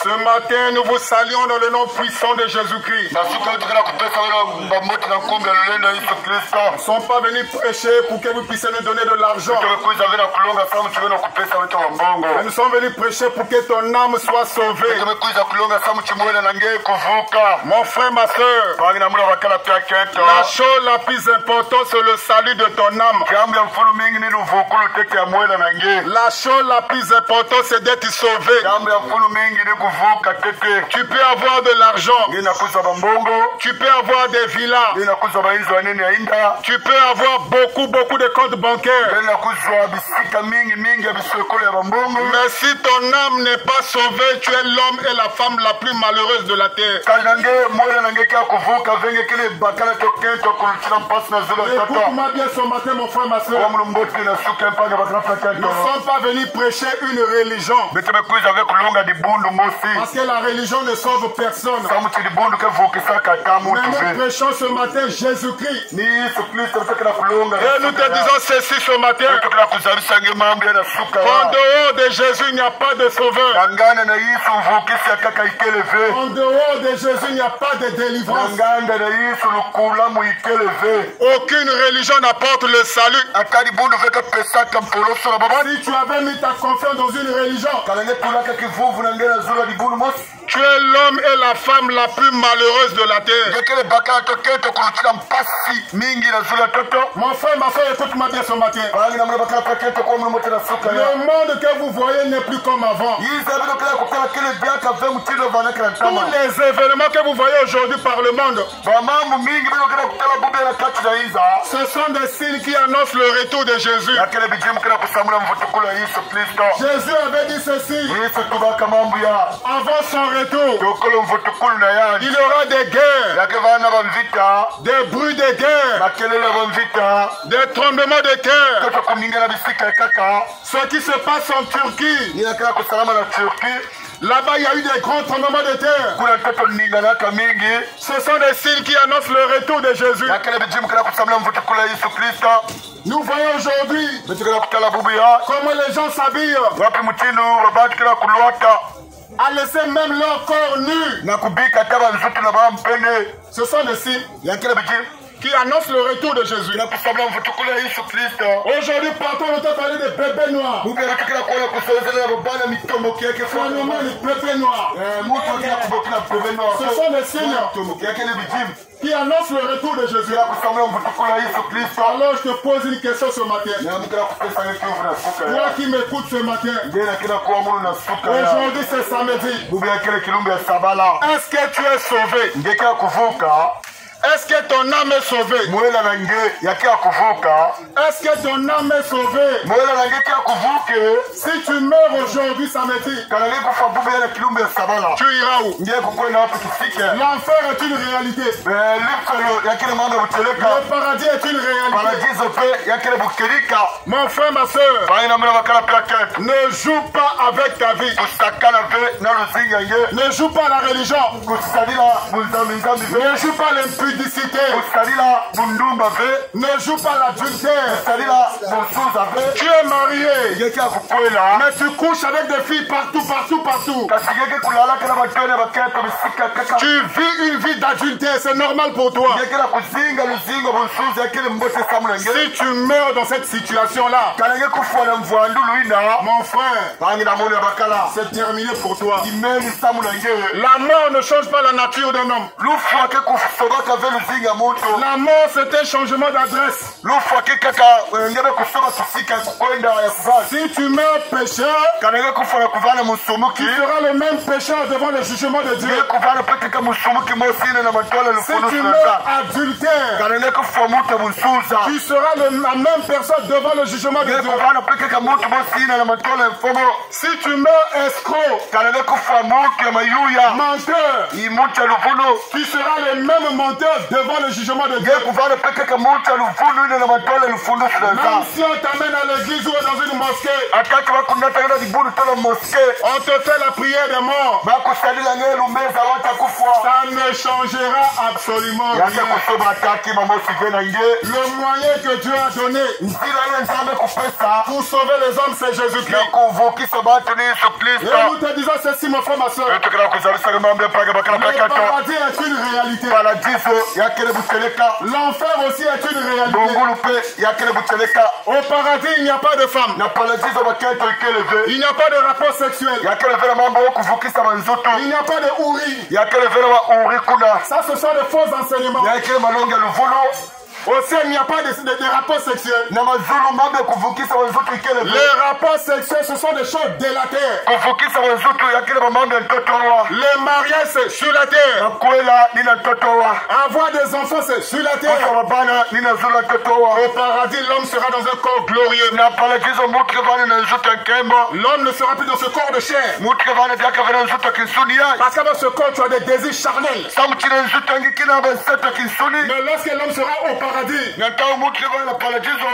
Ce matin, nous vous saluons dans le nom puissant de Jésus-Christ. Nous ne sommes pas venus prêcher pour que vous puissiez nous donner de l'argent. Nous sommes venus prêcher pour que ton âme soit sauvée. Mon frère, ma soeur, la chose la plus importante, c'est le salut de ton âme. La chose la plus importante, c'est d'être sauvé. Tu peux avoir de l'argent. Tu peux avoir des villas. Tu peux avoir beaucoup de comptes bancaires. Mais si ton âme n'est pas sauvée, tu es l'homme et la femme la plus malheureuse de la terre. Écoute-moi bien ce matin, mon frère, ma soeur. Nous ne sommes pas venus prêcher une religion. Parce que la religion ne sauve personne. Mais nous prêchons ce matin Jésus-Christ. Et nous te disons ceci ce matin. En dehors de Jésus, il n'y a pas de sauveur. En dehors de Jésus, il n'y a pas de délivrance. Aucune religion n'apporte le salut. Si tu avais mis ta confiance dans une religion, tu es l'homme et la femme la plus malheureuse de la terre. Mon frère, ma soeur, écoute-moi bien ce matin. Le monde que vous voyez n'est plus comme avant. Tous les événements que vous voyez aujourd'hui par le monde, ce sont des signes qui annoncent le retour de Jésus. Jésus avait dit ceci. Avant son retour, il y aura des guerres, des bruits de guerre, des tremblements de terre. Ce qui se passe en Turquie, là-bas il y a eu des grands tremblements de terre. Ce sont des signes qui annoncent le retour de Jésus. Nous voyons aujourd'hui comment les gens s'habillent, à laisser même leur corps nu. Ce sont des signes qui annoncent le retour de Jésus. Aujourd'hui, partout, on entend parler des bébés noirs. Les bébés noirs. Ce sont des signes qui annoncent le retour de Jésus. Alors je te pose une question ce matin. Toi qui m'écoutes ce matin. Aujourd'hui c'est samedi. Est-ce que tu es sauvé? Est-ce que ton âme est sauvée? Est-ce que ton âme est sauvée? Si tu meurs aujourd'hui samedi, tu iras où? L'enfer est une réalité. Le paradis est une réalité. Mon frère, ma soeur, ne joue pas avec ta vie. Ne joue pas la religion. Ne joue pas l'impudicité. Ne joue pas l'adultère. Tu es marié, mais tu couches avec des filles partout. Tu vis une vie d'adultère, c'est normal pour toi. Si tu meurs dans cette situation-là, mon frère, c'est terminé pour toi. La mort ne change pas la nature d'un homme. La mort, c'est un changement d'adresse. Si tu meurs pécheur, tu seras le même pécheur devant le jugement de Dieu. Si tu meurs adultère, tu seras la même personne devant le jugement de Dieu. Si tu meurs escroc, menteur, tu seras le même menteur devant le jugement de Dieu. Même si on t'amène à l'église ou dans une mosquée, on te de faire la prière des morts. Ça ne changera absolument rien. Le moyen que Dieu a donné pour sauver les hommes, c'est Jésus-Christ. Et nous te disons ceci, mon frère, ma soeur. Le paradis est une réalité. L'enfer aussi est une réalité. Au paradis, il n'y a pas de femme. Il n'y a pas de rapport sexuel. Il n'y a pas de houri. Ça, ce sont de faux enseignements. Au ciel, il n'y a pas de rapports sexuels. Les rapports sexuels, ce sont des choses délatères. Les mariages, c'est sur la terre. Avoir des enfants, c'est sur la terre. Au paradis, l'homme sera dans un corps glorieux. L'homme ne sera plus dans ce corps de chair. Parce que dans ce corps, tu as des désirs charnels. Mais lorsque l'homme sera au paradis,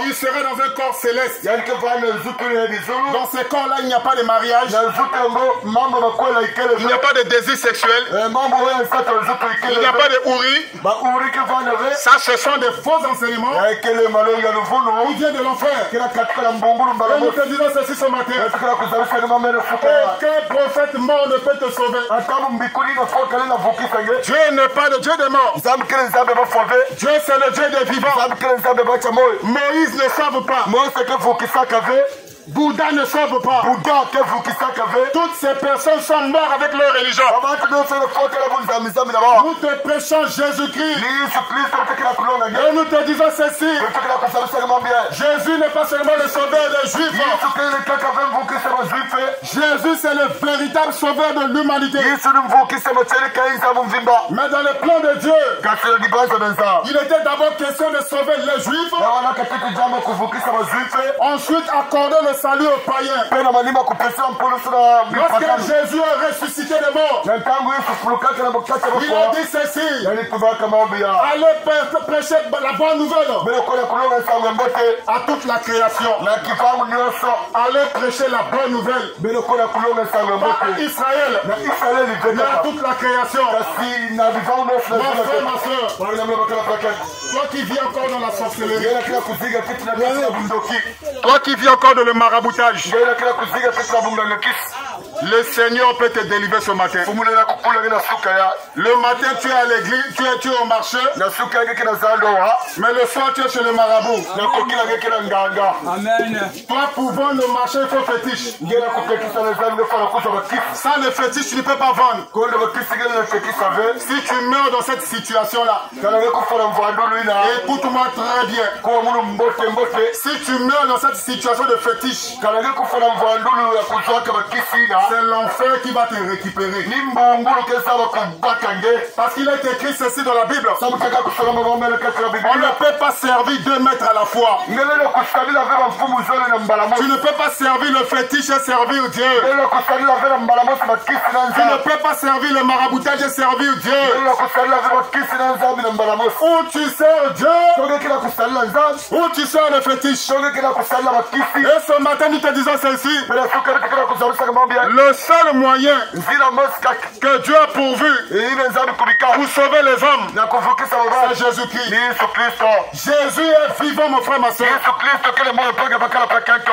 il sera dans un corps céleste. Dans ce corps-là, il n'y a pas de mariage. Il n'y a pas de désir sexuel. Il n'y a pas de houri. Ça, ce sont des faux enseignements qui viennent de l'enfer. Et nous te disons ceci ce matin. Aucun prophète mort ne peut te sauver. Dieu n'est pas le Dieu des morts. Dieu, c'est le Dieu des vivants. Moïse ne sauve pas. Bouddha ne sauve pas. Toutes ces personnes sont mortes avec leur religion. Nous te prêchons Jésus-Christ. Et nous te disons ceci. Jésus n'est pas seulement le sauveur des Juifs. Jésus, c'est le véritable sauveur de l'humanité. Mais dans le plan de Dieu, il était d'abord question de sauver les Juifs. Ensuite, accorder le salut aux païens. Lorsque Jésus a ressuscité les morts, il a dit ceci. Allez prêcher la bonne nouvelle à toute la création. Allez prêcher la bonne nouvelle à Israël, mais à toute la création. Mon frère, ma soeur, toi qui vis encore dans la sorcellerie, toi qui vis encore dans le maraboutage, le Seigneur peut te délivrer ce matin. Le matin, tu es à l'église, tu es au marché, mais le soir, tu es chez le marabout. Amen. Toi, pour vendre le marché, il faut fétiche. Sans le fétiche, tu ne peux pas vendre. Si tu meurs dans cette situation-là, écoute-moi très bien. Si tu meurs dans cette situation de fétiche, c'est l'enfer qui va te récupérer. Parce qu'il est écrit ceci dans la Bible. On ne peut pas servir 2 maîtres à la fois. Tu ne peux pas servir le fétiche et servir Dieu. Tu ne peux pas servir le maraboutage et servir Dieu. Ou tu sers Dieu, ou tu sers le fétiche. Et ce matin, nous te disons ceci. Le seul moyen que Dieu a pourvu pour sauver les hommes, c'est Jésus-Christ. Jésus est vivant, mon frère, ma soeur.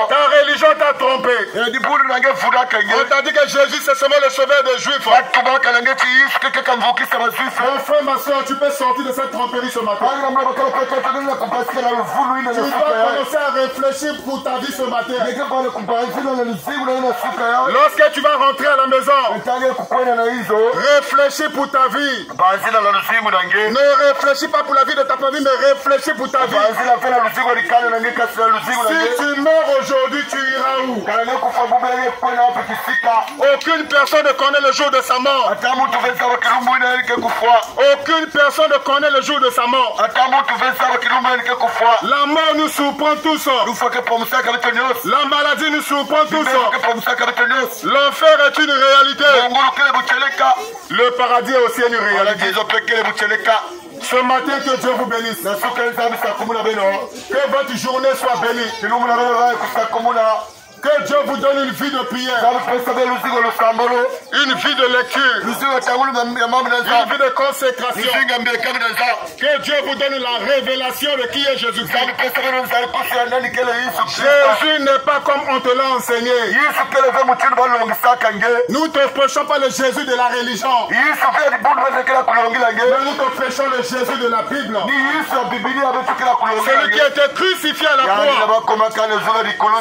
Ta religion t'a trompé. On t'a dit que Jésus, c'est seulement le sauveur des Juifs. Mon frère, ma soeur, tu peux sortir de cette tromperie ce matin. Tu dois commencer à réfléchir pour ta vie ce matin. Lorsque tu vas rentrer à la maison, réfléchis pour ta vie. Ne réfléchis pas pour la vie de ta famille, mais réfléchis pour ta vie. Si tu meurs aujourd'hui, tu iras où? Aucune personne ne connaît le jour de sa mort. Aucune personne ne connaît le jour de sa mort. La mort nous surprend tous. La maladie nous surprend tous. L'enfer est une réalité. Le paradis est aussi une réalité. Ce matin, que Dieu vous bénisse. Que votre journée soit bénie. Que Dieu vous donne une vie de prière. Une vie de lecture. Une vie de consécration. Que Dieu vous donne la révélation de qui est Jésus-Christ. Jésus n'est pas comme on te l'a enseigné. Nous ne te prêchons pas le Jésus de la religion. Mais nous te prêchons le Jésus de la Bible. Celui qui a été crucifié à la croix.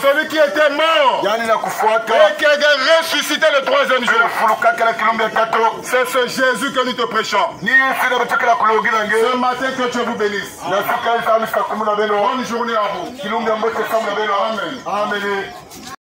Celui qui était mort. Et qui a été ressuscité le 3e jour. C'est ce Jésus que nous te prêchons. Ce matin, que Dieu vous bénisse. Bonne journée à vous. Amen. Amen.